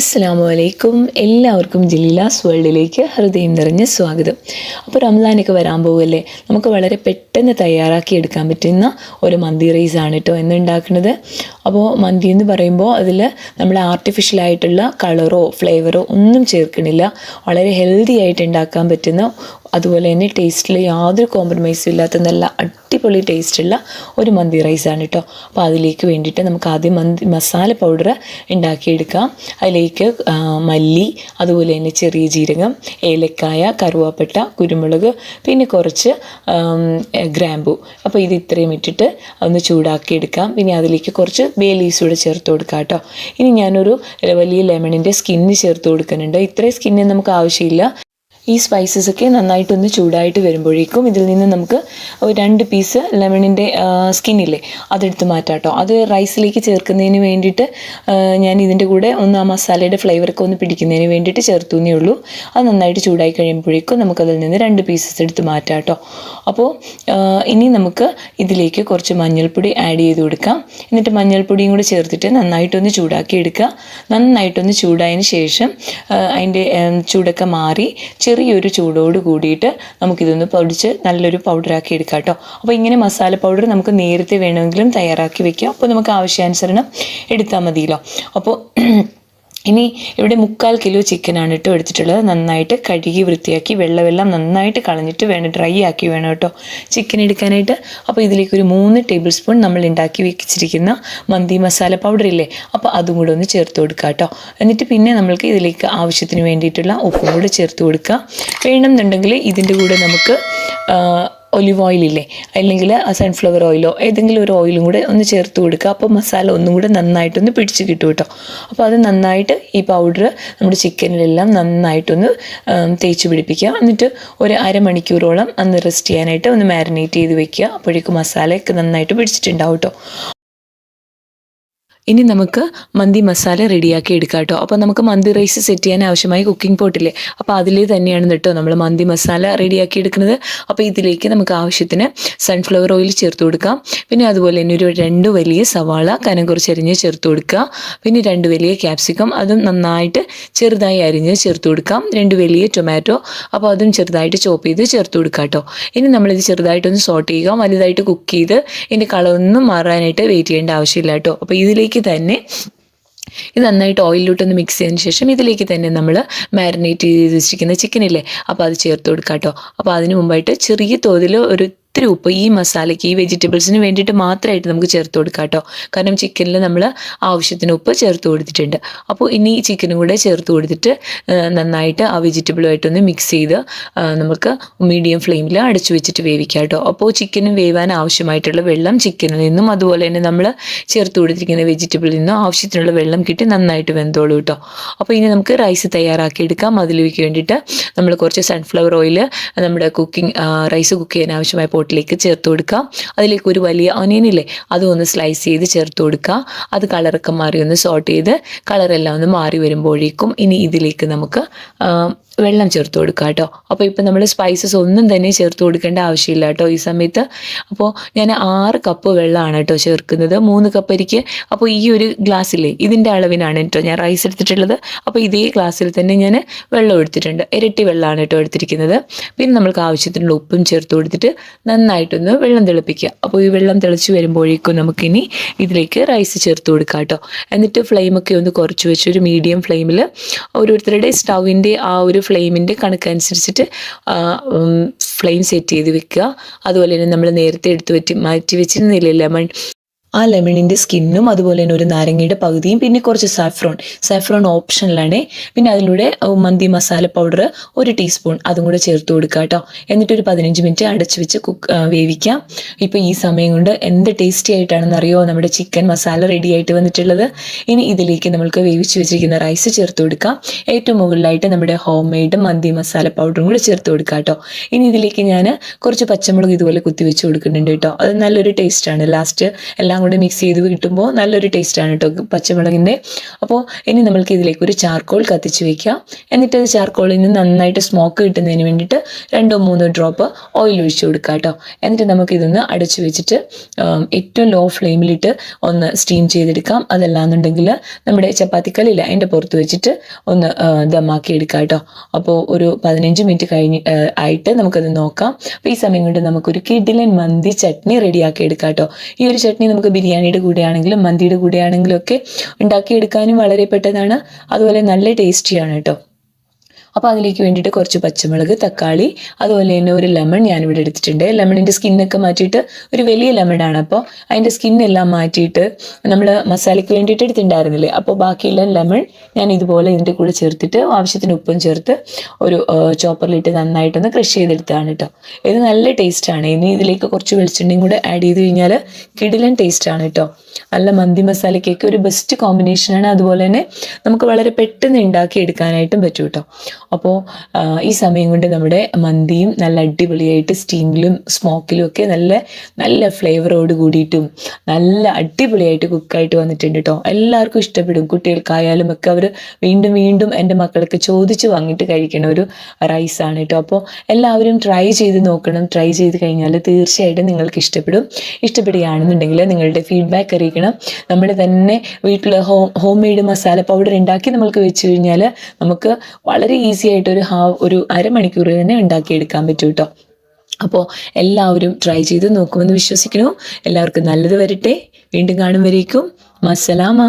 അസ്സലാമു അലൈക്കും. എല്ലാവർക്കും ജലീലാസ് വേൾഡിലേക്ക് ഹൃദയം നിറഞ്ഞ സ്വാഗതം. അപ്പോൾ റംസാനൊക്കെ വരാൻ പോവുമല്ലേ, നമുക്ക് വളരെ പെട്ടെന്ന് തയ്യാറാക്കി എടുക്കാൻ പറ്റുന്ന ഒരു മന്തി റൈസാണ് കേട്ടോ എന്ന് ഉണ്ടാക്കുന്നത്. അപ്പോൾ മന്തി എന്ന് പറയുമ്പോൾ അതിൽ നമ്മൾ ആർട്ടിഫിഷ്യലായിട്ടുള്ള കളറോ ഫ്ലേവറോ ഒന്നും ചേർക്കണില്ല. വളരെ ഹെൽത്തി ആയിട്ട് ഉണ്ടാക്കാൻ പറ്റുന്ന, അതുപോലെ തന്നെ ടേസ്റ്റിൽ യാതൊരു കോംപ്രമൈസും ഇല്ലാത്ത നല്ല അടിപൊളി ടേസ്റ്റുള്ള ഒരു മന്തി റൈസാണ് കേട്ടോ. അപ്പോൾ അതിലേക്ക് വേണ്ടിയിട്ട് നമുക്ക് ആദ്യം മസാല പൗഡർ ഉണ്ടാക്കിയെടുക്കാം. അതിലേക്ക് മല്ലി, അതുപോലെ തന്നെ ചെറിയ ജീരകം, ഏലക്കായ, കറുവാപ്പട്ട, കുരുമുളക്, പിന്നെ കുറച്ച് ഗ്രാമ്പു. അപ്പോൾ ഇത് ഇത്രയും ഇട്ടിട്ട് ഒന്ന് ചൂടാക്കിയെടുക്കാം. പിന്നെ അതിലേക്ക് കുറച്ച് ബേ ലീവ്സ് കൂടെ ചേർത്ത് കൊടുക്കാം കേട്ടോ. ഇനി ഞാനൊരു വലിയ ലെമണിൻ്റെ സ്കിന്ന് ചേർത്ത് കൊടുക്കുന്നുണ്ട്. ഇത്രയും സ്കിന്ന് നമുക്ക് ആവശ്യമില്ല. ഈ സ്പൈസസൊക്കെ നന്നായിട്ടൊന്ന് ചൂടായിട്ട് വരുമ്പോഴേക്കും ഇതിൽ നിന്ന് നമുക്ക് ഒരു 2 പീസ് ലെമണിൻ്റെ സ്കിന്നില്ലേ അതെടുത്ത് മാറ്റാം കേട്ടോ. അത് റൈസിലേക്ക് ചേർക്കുന്നതിന് വേണ്ടിയിട്ട് ഞാൻ ഇതിൻ്റെ കൂടെ ഒന്ന് ആ മസാലയുടെ ഫ്ലേവറൊക്കെ ഒന്ന് പിടിക്കുന്നതിന് വേണ്ടിയിട്ട് ചേർത്തുന്നേ ഉള്ളൂ. അത് നന്നായിട്ട് ചൂടായി കഴിയുമ്പോഴേക്കും നമുക്കതിൽ നിന്ന് 2 പീസസ് എടുത്ത് മാറ്റാം കേട്ടോ. അപ്പോൾ ഇനി നമുക്ക് ഇതിലേക്ക് കുറച്ച് മഞ്ഞൾപ്പൊടി ആഡ് ചെയ്ത് കൊടുക്കാം. എന്നിട്ട് മഞ്ഞൾപ്പൊടിയും കൂടി ചേർത്തിട്ട് നന്നായിട്ടൊന്ന് ചൂടാക്കി എടുക്കുക. നന്നായിട്ടൊന്ന് ചൂടായതിന് ശേഷം അതിൻ്റെ ചൂടൊക്കെ മാറി ചെറിയൊരു ചൂടോട് കൂടിയിട്ട് നമുക്കിതൊന്ന് പൊടിച്ച് നല്ലൊരു പൗഡറാക്കി എടുക്കാം കേട്ടോ. അപ്പോൾ ഇങ്ങനെ മസാല പൗഡർ നമുക്ക് നേരത്തെ വേണമെങ്കിലും തയ്യാറാക്കി വെക്കാം. അപ്പോൾ നമുക്ക് ആവശ്യാനുസരണം എടുത്താൽ മതിയല്ലോ. അപ്പോൾ ഇനി ഇവിടെ 3/4 കിലോ ചിക്കനാണ് കേട്ടോ എടുത്തിട്ടുള്ളത്. നന്നായിട്ട് കഴുകി വൃത്തിയാക്കി വെള്ളമെല്ലാം നന്നായിട്ട് കളഞ്ഞിട്ട് വേണം, ഡ്രൈ ആക്കി വേണം കേട്ടോ ചിക്കൻ എടുക്കാനായിട്ട്. അപ്പോൾ ഇതിലേക്ക് ഒരു 3 ടേബിൾ സ്പൂൺ നമ്മൾ ഉണ്ടാക്കി വെച്ചിരിക്കുന്ന മന്തി മസാല പൗഡർ ഇല്ലേ, അപ്പോൾ അതും കൂടെ ഒന്ന് ചേർത്ത് കൊടുക്കുക കേട്ടോ. എന്നിട്ട് പിന്നെ നമ്മൾക്ക് ഇതിലേക്ക് ആവശ്യത്തിന് വേണ്ടിയിട്ടുള്ള ഉപ്പും കൂടെ ചേർത്ത് കൊടുക്കുക. വേണമെന്നുണ്ടെങ്കിൽ ഇതിൻ്റെ കൂടെ നമുക്ക് ഒലിവ് ഓയിലില്ലേ, അല്ലെങ്കിൽ സൺഫ്ലവർ ഓയിലോ ഏതെങ്കിലും ഒരു ഓയിലും കൂടെ ഒന്ന് ചേർത്ത് കൊടുക്കുക. അപ്പോൾ മസാല ഒന്നും കൂടെ നന്നായിട്ടൊന്ന് പിടിച്ച് കിട്ടും കേട്ടോ. അപ്പോൾ അത് നന്നായിട്ട് ഈ പൗഡർ നമ്മുടെ ചിക്കനിലെല്ലാം നന്നായിട്ടൊന്ന് തേച്ച് പിടിപ്പിക്കുക. എന്നിട്ട് ഒരു അരമണിക്കൂറോളം അന്ന് റെസ്റ്റ് ചെയ്യാനായിട്ട് ഒന്ന് മാരിനേറ്റ് ചെയ്ത് വെക്കുക. അപ്പോഴേക്കും മസാലയൊക്കെ നന്നായിട്ട് പിടിച്ചിട്ടുണ്ടാവും കേട്ടോ. ഇനി നമുക്ക് മന്തി മസാല റെഡിയാക്കി എടുക്കാം കേട്ടോ. അപ്പോൾ നമുക്ക് മന്തി റൈസ് സെറ്റ് ചെയ്യാൻ ആവശ്യമായി കുക്കിംഗ് പോട്ടില്ലേ, അപ്പോൾ അതിൽ തന്നെയാണ് കേട്ടോ നമ്മൾ മന്തി മസാല റെഡിയാക്കി എടുക്കുന്നത്. അപ്പോൾ ഇതിലേക്ക് നമുക്ക് ആവശ്യത്തിന് സൺഫ്ലവർ ഓയിൽ ചേർത്ത് കൊടുക്കാം. പിന്നെ അതുപോലെ തന്നെ ഒരു 2 വലിയ സവാള കനം കുറച്ച് അരിഞ്ഞ് ചേർത്ത് കൊടുക്കുക. പിന്നെ 2 വലിയ ക്യാപ്സിക്കം, അതും നന്നായിട്ട് ചെറുതായി അരിഞ്ഞ് ചേർത്ത് കൊടുക്കാം. 2 വലിയ ടൊമാറ്റോ, അപ്പോൾ അതും ചെറുതായിട്ട് ചോപ്പ് ചെയ്ത് ചേർത്ത് കൊടുക്കാം കേട്ടോ. ഇനി നമ്മളിത് ചെറുതായിട്ടൊന്ന് സോട്ട് ചെയ്യുക. വലുതായിട്ട് കുക്ക് ചെയ്ത് ഇതിൻ്റെ കളറൊന്നും മാറാനായിട്ട് വെയിറ്റ് ചെയ്യേണ്ട ആവശ്യമില്ല കേട്ടോ. അപ്പോൾ ഇതിലേക്ക് തന്നെ ഇത് നന്നായിട്ട് ഓയിലിലോട്ടൊന്ന് മിക്സ് ചെയ്തതിന് ശേഷം ഇതിലേക്ക് തന്നെ നമ്മൾ മാരിനേറ്റ് ചെയ്ത് വെച്ചിരിക്കുന്ന ചിക്കനില്ലേ, അപ്പോൾ അത് ചേർത്ത് കൊടുക്കാം കേട്ടോ. അപ്പോൾ അതിന് മുമ്പായിട്ട് ചെറിയ തോതിൽ ഒരു ഇത്തിരി ഉപ്പ് ഈ മസാലയ്ക്ക്, ഈ വെജിറ്റബിൾസിന് വേണ്ടിയിട്ട് മാത്രമായിട്ട് നമുക്ക് ചേർത്ത് കൊടുക്കാം കേട്ടോ. കാരണം ചിക്കനിൽ നമ്മൾ ആവശ്യത്തിന് ഉപ്പ് ചേർത്ത് കൊടുത്തിട്ടുണ്ട്. അപ്പോൾ ഇനി ഈ ചിക്കനും കൂടെ ചേർത്ത് കൊടുത്തിട്ട് നന്നായിട്ട് ആ വെജിറ്റബിളുമായിട്ടൊന്ന് മിക്സ് ചെയ്ത് നമുക്ക് മീഡിയം ഫ്ലെയിമിൽ അടച്ചു വെച്ചിട്ട് വേവിക്കാം കേട്ടോ. അപ്പോൾ ചിക്കനും വേവാൻ ആവശ്യമായിട്ടുള്ള വെള്ളം ചിക്കനിൽ നിന്നും അതുപോലെ തന്നെ നമ്മൾ ചേർത്ത് കൊടുത്തിരിക്കുന്ന വെജിറ്റബിളിൽ നിന്നും ആവശ്യത്തിനുള്ള വെള്ളം കിട്ടി നന്നായിട്ട് വെന്തോളൂ കേട്ടോ. അപ്പോൾ ഇനി നമുക്ക് റൈസ് തയ്യാറാക്കി എടുക്കാം. അതിലേക്ക് വേണ്ടിയിട്ട് നമ്മൾ കുറച്ച് സൺഫ്ലവർ ഓയിൽ നമ്മുടെ റൈസ് കുക്ക് ചെയ്യാൻ ആവശ്യമായ പോട്ടിലേക്ക് ചേർത്ത് കൊടുക്കുക. അതിലേക്ക് ഒരു വലിയ ഒനിയനില്ലേ അതും ഒന്ന് സ്ലൈസ് ചെയ്ത് ചേർത്ത് കൊടുക്കുക. അത് കളറൊക്കെ മാറി ഒന്ന് സോട്ട് ചെയ്ത് കളറെല്ലാം ഒന്ന് മാറി വരുമ്പോഴേക്കും ഇനി ഇതിലേക്ക് നമുക്ക് വെള്ളം ചേർത്ത് കൊടുക്കുക കേട്ടോ. അപ്പോൾ ഇപ്പോൾ നമ്മൾ സ്പൈസസ് ഒന്നും തന്നെ ചേർത്ത് കൊടുക്കേണ്ട ആവശ്യമില്ല കേട്ടോ ഈ സമയത്ത്. അപ്പോൾ ഞാൻ 6 കപ്പ് വെള്ളമാണ് കേട്ടോ ചേർക്കുന്നത്. 3 കപ്പ് അരിക്ക്. അപ്പോൾ ഈ ഒരു ഗ്ലാസ്സില്ലേ ഇതിൻ്റെ അളവിനാണ് കേട്ടോ ഞാൻ റൈസ് എടുത്തിട്ടുള്ളത്. അപ്പോൾ ഇതേ ഗ്ലാസ്സിൽ തന്നെ ഞാൻ വെള്ളം എടുത്തിട്ടുണ്ട്. ഇരട്ടി വെള്ളമാണ് കേട്ടോ എടുത്തിരിക്കുന്നത്. പിന്നെ നമ്മൾക്ക് ആവശ്യത്തിനുള്ള ഉപ്പും ചേർത്ത് കൊടുത്തിട്ട് നന്നായിട്ടൊന്ന് വെള്ളം തിളപ്പിക്കുക. അപ്പോൾ ഈ വെള്ളം തിളച്ച് വരുമ്പോഴേക്കും നമുക്കിനി ഇതിലേക്ക് റൈസ് ചേർത്ത് കൊടുക്കാം കേട്ടോ. എന്നിട്ട് ഫ്ലെയിമൊക്കെ ഒന്ന് കുറച്ച് വെച്ച് ഒരു മീഡിയം ഫ്ലെയിമിൽ ഓരോരുത്തരുടെ സ്റ്റൗവിൻ്റെ ആ ഒരു ഫ്ലെയിമിൻ്റെ കണക്കനുസരിച്ചിട്ട് ഫ്ലെയിം സെറ്റ് ചെയ്ത് വെക്കുക. അതുപോലെ തന്നെ നമ്മൾ നേരത്തെ മാറ്റി വെച്ചിരുന്നില്ലേ ലെമൺ, ആ ലെമണിൻ്റെ സ്കിന്നും അതുപോലെ തന്നെ ഒരു നാരങ്ങയുടെ പകുതിയും പിന്നെ കുറച്ച് സാഫ്രോൺ ഓപ്ഷനിലാണ്. പിന്നെ അതിലൂടെ മന്തി മസാല പൗഡർ 1 ടീസ്പൂൺ അതും കൂടെ ചേർത്ത് കൊടുക്കുക കേട്ടോ. എന്നിട്ടൊരു 15 മിനിറ്റ് അടച്ചു വെച്ച് വേവിക്കാം. ഇപ്പോൾ ഈ സമയം കൊണ്ട് എന്ത് ടേസ്റ്റി ആയിട്ടാണെന്ന് അറിയോ നമ്മുടെ ചിക്കൻ മസാല റെഡി ആയിട്ട് വന്നിട്ടുള്ളത്. ഇനി ഇതിലേക്ക് നമ്മൾക്ക് വേവിച്ച് വെച്ചിരിക്കുന്ന റൈസ് ചേർത്ത് കൊടുക്കാം. ഏറ്റവും മുകളിലായിട്ട് നമ്മുടെ ഹോം മെയ്ഡ് മന്തി മസാല പൗഡറും കൂടെ ചേർത്ത് കൊടുക്കുക കേട്ടോ. ഇനി ഇതിലേക്ക് ഞാൻ കുറച്ച് പച്ചമുളക് ഇതുപോലെ കുത്തി വെച്ച് കൊടുക്കുന്നുണ്ട് കേട്ടോ. അത് നല്ലൊരു ടേസ്റ്റാണ്. ലാസ്റ്റ് എല്ലാം കൂടെ മിക്സ് ചെയ്ത് കിട്ടുമ്പോൾ നല്ലൊരു ടേസ്റ്റാണ് കേട്ടോ പച്ചമുളകിൻ്റെ. അപ്പോൾ ഇനി നമ്മൾക്ക് ഇതിലേക്ക് ഒരു ചാർക്കോൾ കത്തിച്ച് വയ്ക്കാം. എന്നിട്ട് അത് ചാർക്കോളിൽ നിന്ന് നന്നായിട്ട് സ്മോക്ക് കിട്ടുന്നതിന് വേണ്ടിയിട്ട് 2-3 ഡ്രോപ്പ് ഓയിൽ ഒഴിച്ച് കൊടുക്കുക കേട്ടോ. എന്നിട്ട് നമുക്കിതൊന്ന് അടച്ചു വെച്ചിട്ട് ഏറ്റവും ലോ ഫ്ലെയിമിലിട്ട് ഒന്ന് സ്റ്റീം ചെയ്തെടുക്കാം. അതല്ലാന്നുണ്ടെങ്കിൽ നമ്മുടെ ചപ്പാത്തിക്കല്ലില്ല അതിൻ്റെ പുറത്ത് വെച്ചിട്ട് ഒന്ന് ദമ്മാക്കി എടുക്കാം കേട്ടോ. അപ്പോൾ ഒരു 15 മിനിറ്റ് ആയിട്ട് നമുക്കത് നോക്കാം. അപ്പോൾ ഈ സമയം കൊണ്ട് നമുക്കൊരു കിടിലൻ മന്തി ചട്നി റെഡിയാക്കി എടുക്കാം കേട്ടോ. ഈ ഒരു ചട്നി നമുക്ക് ബിരിയാണിയുടെ കൂടെയാണെങ്കിലും മന്തിയുടെ കൂടെയാണെങ്കിലും ഒക്കെ ഉണ്ടാക്കിയെടുക്കാനും വളരെ പെട്ടതാണ്, അതുപോലെ നല്ല ടേസ്റ്റിയാണ് കേട്ടോ. അപ്പോൾ അതിലേക്ക് വേണ്ടിയിട്ട് കുറച്ച് പച്ചമുളക്, തക്കാളി, അതുപോലെ തന്നെ ഒരു ലെമൺ ഞാനിവിടെ എടുത്തിട്ടുണ്ട്. ലെമണിൻ്റെ സ്കിന്നൊക്കെ മാറ്റിയിട്ട് ഒരു വലിയ ലെമണാണ്. അപ്പോൾ അതിൻ്റെ സ്കിന്നെല്ലാം മാറ്റിയിട്ട് നമ്മൾ മസാലയ്ക്ക് വേണ്ടിയിട്ട് എടുത്തിട്ടുണ്ടായിരുന്നില്ലേ, അപ്പോൾ ബാക്കിയുള്ള ലെമൺ ഞാൻ ഇതുപോലെ ഇതിൻ്റെ കൂടെ ചേർത്തിട്ട് ആവശ്യത്തിന് ഉപ്പും ചേർത്ത് ഒരു ചോപ്പറിലിട്ട് നന്നായിട്ടൊന്ന് ക്രഷ് ചെയ്തെടുത്തതാണ് കേട്ടോ. ഇത് നല്ല ടേസ്റ്റാണ്. ഇനി ഇതിലേക്ക് കുറച്ച് വെളിച്ചെണ്ണയും കൂടെ ആഡ് ചെയ്ത് കഴിഞ്ഞാൽ കിടിലൻ ടേസ്റ്റാണ് കേട്ടോ. നല്ല മന്തി മസാലയ്ക്കൊക്കെ ഒരു ബെസ്റ്റ് കോമ്പിനേഷനാണ്. അതുപോലെ തന്നെ നമുക്ക് വളരെ പെട്ടെന്ന് ഉണ്ടാക്കി എടുക്കാനായിട്ടും പറ്റും കേട്ടോ. അപ്പോൾ ഈ സമയം കൊണ്ട് നമ്മുടെ മന്തിയും നല്ല അടിപൊളിയായിട്ട് സ്റ്റീമിലും സ്മോക്കിലും ഒക്കെ നല്ല നല്ല ഫ്ലേവറോട് കൂടിയിട്ടും നല്ല അടിപൊളിയായിട്ട് കുക്കായിട്ട് വന്നിട്ടുണ്ട് കേട്ടോ. എല്ലാവർക്കും ഇഷ്ടപ്പെടും. കുട്ടികൾക്കായാലും ഒക്കെ അവർ വീണ്ടും വീണ്ടും എൻ്റെ മക്കളൊക്കെ ചോദിച്ച് വാങ്ങിയിട്ട് കഴിക്കണ ഒരു റൈസാണ് കേട്ടോ. അപ്പോൾ എല്ലാവരും ട്രൈ ചെയ്ത് നോക്കണം. ട്രൈ ചെയ്ത് കഴിഞ്ഞാൽ തീർച്ചയായിട്ടും നിങ്ങൾക്ക് ഇഷ്ടപ്പെടും. ഇഷ്ടപ്പെടുകയാണെന്നുണ്ടെങ്കിൽ നിങ്ങളുടെ ഫീഡ്ബാക്ക് അറിയിക്കണം. നമ്മൾ തന്നെ വീട്ടിൽ ഹോം മെയ്ഡ് മസാല പൗഡർ ഉണ്ടാക്കി നമ്മൾക്ക് വെച്ച് കഴിഞ്ഞാൽ നമുക്ക് വളരെ ഈസി ആയിട്ട് ഒരു അരമണിക്കൂർ തന്നെ ഉണ്ടാക്കിയെടുക്കാൻ പറ്റും കേട്ടോ. അപ്പോൾ എല്ലാവരും ട്രൈ ചെയ്ത് നോക്കുമെന്ന് വിശ്വസിക്കുന്നു. എല്ലാവർക്കും നല്ലത് വരട്ടെ. വീണ്ടും കാണും വരേക്കും മസ്സലാമ.